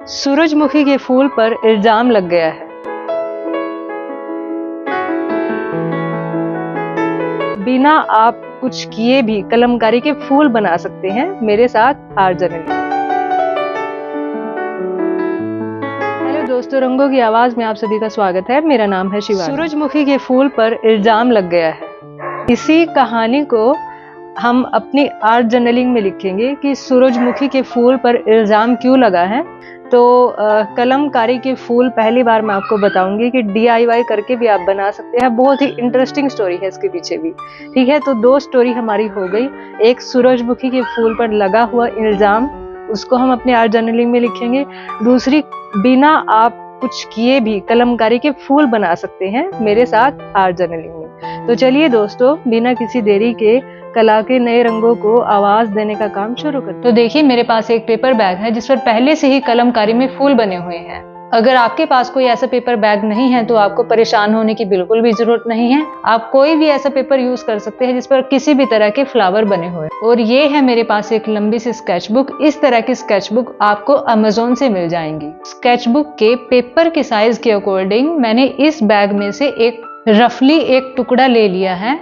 सूरजमुखी के फूल पर इल्जाम लग गया है। बिना आप कुछ किए भी कलमकारी के फूल बना सकते हैं। मेरे साथ आर्जनली। हेलो दोस्तों, रंगों की आवाज में आप सभी का स्वागत है। मेरा नाम है शिवानी। सूरजमुखी के फूल पर इल्जाम लग गया है। इसी कहानी को हम अपनी आर्ट जर्नलिंग में लिखेंगे कि सूरजमुखी के फूल पर इल्जाम क्यों लगा है। तो कलमकारी के फूल पहली बार मैं आपको बताऊंगी कि DIY करके भी आप बना सकते हैं। बहुत ही इंटरेस्टिंग स्टोरी है इसके पीछे भी। ठीक है, तो दो स्टोरी हमारी हो गई। एक सूरजमुखी के फूल पर लगा हुआ इल्जाम, उसको हम अपने आर्ट जर्नलिंग में लिखेंगे। दूसरी, बिना आप कुछ किए भी कलमकारी के फूल बना सकते हैं मेरे साथ आर्ट जर्नलिंग में। तो चलिए दोस्तों, बिना किसी देरी के कला के नए रंगों को आवाज देने का काम शुरू करते हैं। तो देखिए, मेरे पास एक पेपर बैग है जिस पर पहले से ही कलमकारी में फूल बने हुए हैं। अगर आपके पास कोई ऐसा पेपर बैग नहीं है तो आपको परेशान होने की बिल्कुल भी जरूरत नहीं है। आप कोई भी ऐसा पेपर यूज कर सकते हैं जिस पर किसी भी तरह के फ्लावर बने हुए। और ये है मेरे पास एक लंबी सी स्केचबुक। इस तरह की स्केचबुक आपको अमेज़न से मिल जाएंगी। स्केचबुक के पेपर के साइज के अकॉर्डिंग मैंने इस बैग में से एक रफली एक टुकड़ा ले लिया है।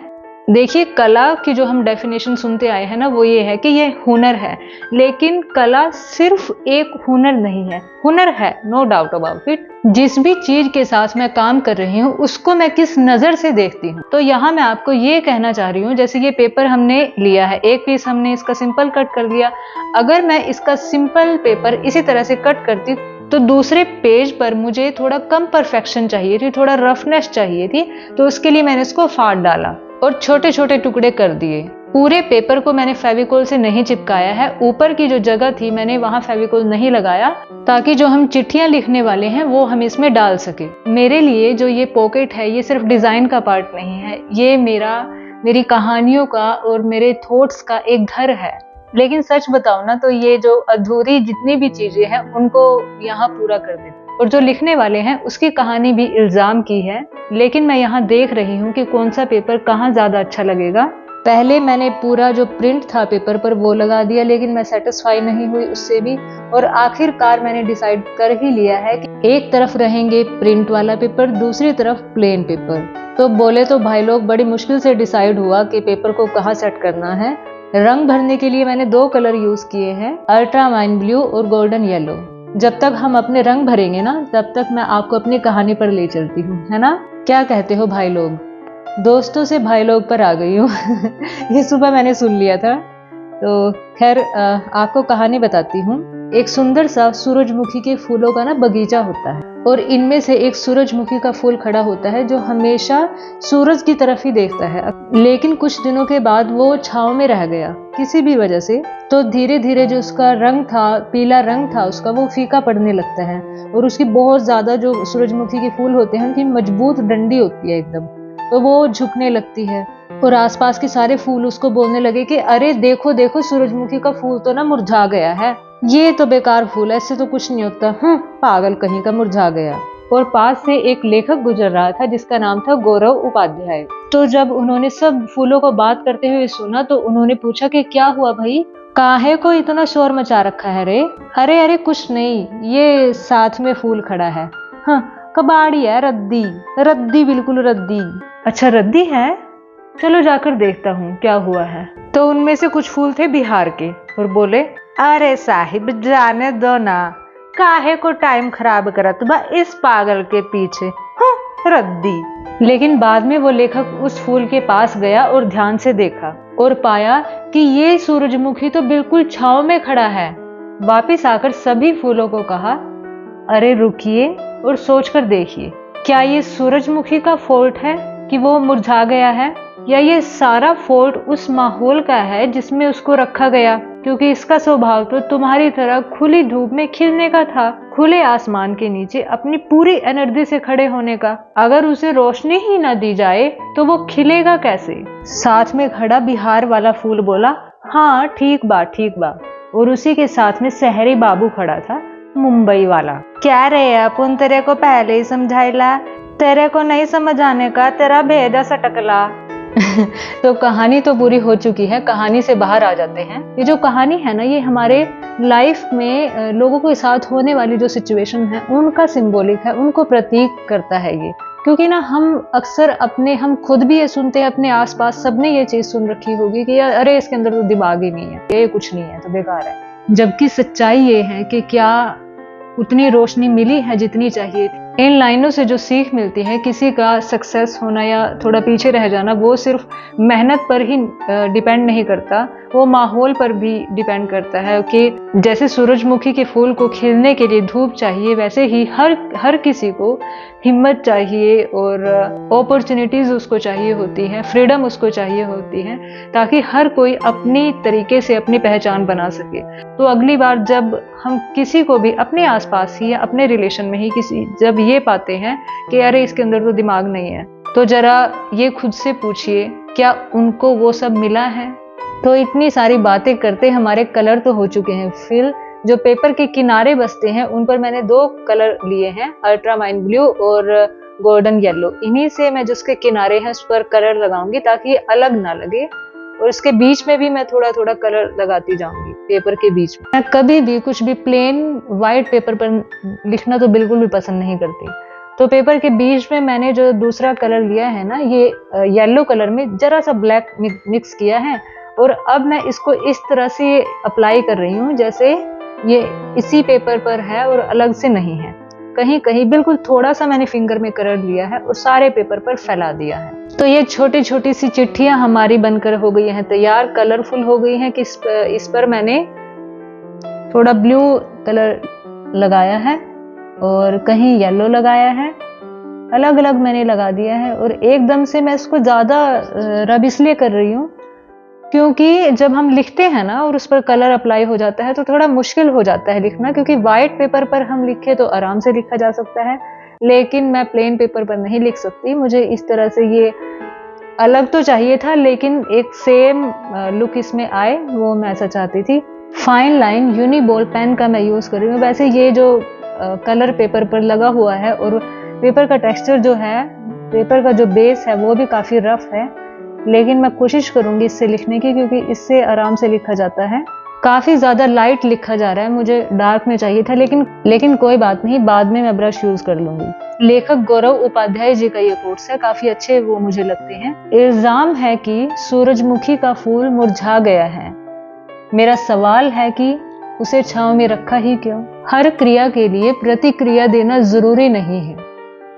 देखिए, कला की जो हम डेफिनेशन सुनते आए हैं ना, वो ये है कि ये हुनर है। लेकिन कला सिर्फ एक हुनर नहीं है, हुनर है, नो डाउट अबाउट इट। जिस भी चीज के साथ मैं काम कर रही हूँ उसको मैं किस नजर से देखती हूँ। तो यहाँ मैं आपको ये कहना चाह रही हूँ, जैसे ये पेपर हमने लिया है, एक पीस हमने इसका सिंपल कट कर लिया। अगर मैं इसका सिंपल पेपर इसी तरह से कट करती तो दूसरे पेज पर मुझे थोड़ा कम परफेक्शन चाहिए थी, थोड़ा रफनेस चाहिए थी। तो उसके लिए मैंने इसको फाड़ डाला और छोटे छोटे टुकड़े कर दिए। पूरे पेपर को मैंने फेविकोल से नहीं चिपकाया है। ऊपर की जो जगह थी मैंने वहां फेविकोल नहीं लगाया, ताकि जो हम चिट्ठियां लिखने वाले हैं वो हम इसमें डाल सके। मेरे लिए जो ये पॉकेट है ये सिर्फ डिजाइन का पार्ट नहीं है, ये मेरी कहानियों का और मेरे थॉट्स का एक घर है। लेकिन सच बताओ ना, तो ये जो अधूरी जितनी भी चीजें हैं उनको यहाँ पूरा कर देती। और जो लिखने वाले हैं उसकी कहानी भी इल्जाम की है। लेकिन मैं यहाँ देख रही हूँ कि कौन सा पेपर कहाँ ज्यादा अच्छा लगेगा। पहले मैंने पूरा जो प्रिंट था पेपर पर वो लगा दिया, लेकिन मैं सेटिस्फाई नहीं हुई उससे भी। और आखिरकार मैंने डिसाइड कर ही लिया है कि एक तरफ रहेंगे प्रिंट वाला पेपर, दूसरी तरफ प्लेन पेपर। तो बोले तो भाई लोग, बड़ी मुश्किल से डिसाइड हुआ कि पेपर को कहाँ सेट करना है। रंग भरने के लिए मैंने 2 कलर यूज किए हैं, अल्ट्रामाइन ब्लू और गोल्डन येलो। जब तक हम अपने रंग भरेंगे ना, तब तक मैं आपको अपनी कहानी पर ले चलती हूँ, है ना? क्या कहते हो भाई लोग? दोस्तों से भाई लोग पर आ गई हूँ। ये सुबह मैंने सुन लिया था। तो खैर, आपको कहानी बताती हूँ। एक सुंदर सा सूरजमुखी के फूलों का ना बगीचा होता है, और इनमें से एक सूरजमुखी का फूल खड़ा होता है जो हमेशा सूरज की तरफ ही देखता है। लेकिन कुछ दिनों के बाद वो छांव में रह गया किसी भी वजह से। तो धीरे धीरे जो उसका रंग था, पीला रंग था उसका, वो फीका पड़ने लगता है। और उसकी बहुत ज्यादा, जो सूरजमुखी के फूल होते हैं उनकी मजबूत डंडी होती है एकदम, तो वो झुकने लगती है। और आसपास के सारे फूल उसको बोलने लगे कि अरे देखो देखो, सूरजमुखी का फूल तो ना मुरझा गया है, ये तो बेकार फूल है, इससे तो कुछ नहीं होता, पागल कहीं का, मुरझा गया। और पास से एक लेखक गुजर रहा था जिसका नाम था गौरव उपाध्याय। तो जब उन्होंने सब फूलों को बात करते हुए सुना तो उन्होंने पूछा कि क्या हुआ भाई, काहे को इतना शोर मचा रखा है रे? अरे अरे कुछ नहीं, ये साथ में फूल खड़ा है। कबाड़ी है, रद्दी रद्दी, बिल्कुल रद्दी। अच्छा रद्दी है, चलो जाकर देखता हूँ क्या हुआ है। तो उनमें से कुछ फूल थे बिहार के और बोले, अरे साहिब जाने दो ना, काहे को टाइम खराब करत बा इस पागल के पीछे, रद्दी। लेकिन बाद में वो लेखक उस फूल के पास गया और ध्यान से देखा और पाया कि ये सूरजमुखी तो बिल्कुल छांव में खड़ा है। वापिस आकर सभी फूलों को कहा, अरे रुकिए और सोचकर देखिए, क्या ये सूरजमुखी का फॉल्ट है कि वो मुरझा गया है, या ये सारा फॉल्ट उस माहौल का है जिसमें उसको रखा गया? क्योंकि इसका स्वभाव तो तुम्हारी तरह खुली धूप में खिलने का था, खुले आसमान के नीचे अपनी पूरी एनर्जी से खड़े होने का। अगर उसे रोशनी ही न दी जाए तो वो खिलेगा कैसे? साथ में खड़ा बिहार वाला फूल बोला, हाँ ठीक बा ठीक बा। और उसी के साथ में शहरी बाबू खड़ा था, मुंबई वाला। क्या रे, अपन तेरे को पहले ही समझाइला, तेरे को नहीं समझ आने का, तेरा भेजा सटकला। तो कहानी तो पूरी हो चुकी है, कहानी से बाहर आ जाते हैं। ये जो कहानी है ना, ये हमारे लाइफ में लोगों के साथ होने वाली जो सिचुएशन है उनका सिंबॉलिक है, उनको प्रतीक करता है ये। क्योंकि ना हम अक्सर हम खुद भी ये सुनते हैं, अपने आसपास सबने ये चीज सुन रखी होगी कि यार अरे इसके अंदर तो दिमाग ही नहीं है, ये कुछ नहीं है तो बेकार है। जबकि सच्चाई ये है कि क्या उतनी रोशनी मिली है जितनी चाहिए थी। इन लाइनों से जो सीख मिलती है, किसी का सक्सेस होना या थोड़ा पीछे रह जाना वो सिर्फ मेहनत पर ही डिपेंड नहीं करता, वो माहौल पर भी डिपेंड करता है। कि जैसे सूरजमुखी के फूल को खिलने के लिए धूप चाहिए, वैसे ही हर किसी को हिम्मत चाहिए और अपॉर्चुनिटीज उसको चाहिए होती है, फ्रीडम उसको चाहिए होती है, ताकि हर कोई अपनी तरीके से अपनी पहचान बना सके। तो अगली बार जब हम किसी को भी अपने आसपास ही या अपने रिलेशन में ही जब ये पाते हैं कि अरे इसके अंदर तो दिमाग नहीं है, तो जरा ये खुद से पूछिए क्या उनको वो सब मिला है। तो इतनी सारी बातें करते हमारे कलर तो हो चुके हैं फिल। जो पेपर के किनारे बसते हैं उन पर मैंने 2 कलर लिए हैं, अल्ट्रामाइन ब्लू और गोल्डन येलो। इन्हीं से मैं जिसके किनारे हैं उस पर कलर लगाऊंगी ताकि अलग ना लगे, और इसके बीच में भी मैं थोड़ा थोड़ा कलर लगाती जाऊंगी पेपर के बीच में। मैं कभी भी कुछ भी प्लेन वाइट पेपर पर लिखना तो बिल्कुल भी पसंद नहीं करती। तो पेपर के बीच में मैंने जो दूसरा कलर लिया है ना, ये येलो कलर में जरा सा ब्लैक मिक्स किया है, और अब मैं इसको इस तरह से अप्लाई कर रही हूँ जैसे ये इसी पेपर पर है और अलग से नहीं है। कहीं कहीं बिल्कुल थोड़ा सा मैंने फिंगर में कलर लिया है और सारे पेपर पर फैला दिया है। तो ये छोटी छोटी सी चिट्ठियां हमारी बनकर हो गई हैं तैयार, कलरफुल हो गई हैं। कि इस पर मैंने थोड़ा ब्लू कलर लगाया है और कहीं येलो लगाया है, अलग अलग मैंने लगा दिया है। और एकदम से मैं इसको ज्यादा रब इसलिए कर रही हूँ क्योंकि जब हम लिखते हैं ना और उस पर कलर अप्लाई हो जाता है तो थोड़ा मुश्किल हो जाता है लिखना। क्योंकि वाइट पेपर पर हम लिखे तो आराम से लिखा जा सकता है, लेकिन मैं प्लेन पेपर पर नहीं लिख सकती। मुझे इस तरह से ये अलग तो चाहिए था, लेकिन एक सेम लुक इसमें आए, वो मैं ऐसा चाहती थी। फाइन लाइन यूनिबॉल पेन का मैं यूज कर रही हूँ। वैसे ये जो कलर पेपर पर लगा हुआ है और पेपर का टेक्सचर जो है, पेपर का जो बेस है वो भी काफी रफ है, लेकिन मैं कोशिश करूंगी इससे लिखने की, क्योंकि इससे आराम से लिखा जाता है। काफी ज्यादा लाइट लिखा जा रहा है, मुझे डार्क में चाहिए था, लेकिन कोई बात नहीं, बाद में मैं ब्रश यूज कर लूंगी। लेखक गौरव उपाध्याय जी का ये कोट्स है, काफी अच्छे वो मुझे लगते हैं। इल्जाम है कि सूरजमुखी का फूल मुरझा गया है, मेरा सवाल है कि उसे छांव में रखा ही क्यों। हर क्रिया के लिए प्रतिक्रिया देना जरूरी नहीं है,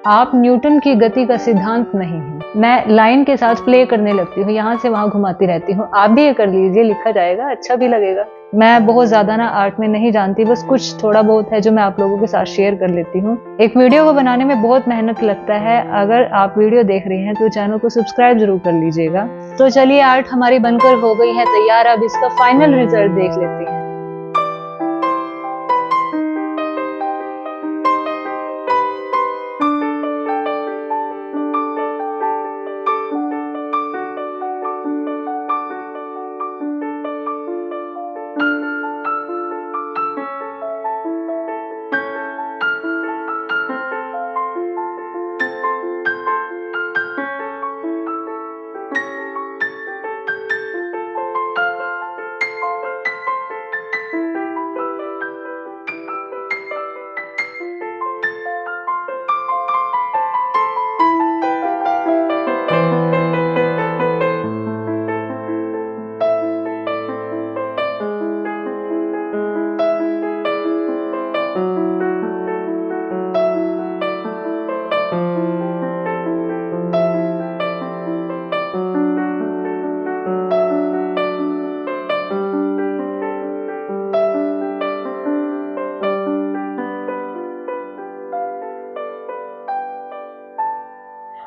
आप न्यूटन की गति का सिद्धांत नहीं है। मैं लाइन के साथ प्ले करने लगती हूँ, यहाँ से वहां घुमाती रहती हूँ। आप भी ये कर लीजिए, लिखा जाएगा, अच्छा भी लगेगा। मैं बहुत ज्यादा ना आर्ट में नहीं जानती, बस कुछ थोड़ा बहुत है जो मैं आप लोगों के साथ शेयर कर लेती हूँ। एक वीडियो को बनाने में बहुत मेहनत लगता है। अगर आप वीडियो देख रही हैं तो चैनल को सब्सक्राइब जरूर कर लीजिएगा। तो चलिए, आर्ट हमारी बनकर हो गई है तैयार, अब इसका फाइनल रिजल्ट देख लेते हैं।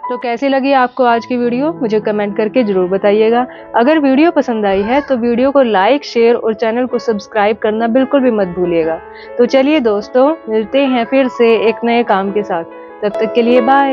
तो कैसी लगी आपको आज की वीडियो, मुझे कमेंट करके जरूर बताइएगा। अगर वीडियो पसंद आई है तो वीडियो को लाइक, शेयर और चैनल को सब्सक्राइब करना बिल्कुल भी मत भूलिएगा। तो चलिए दोस्तों, मिलते हैं फिर से एक नए काम के साथ। तब तक के लिए बाय।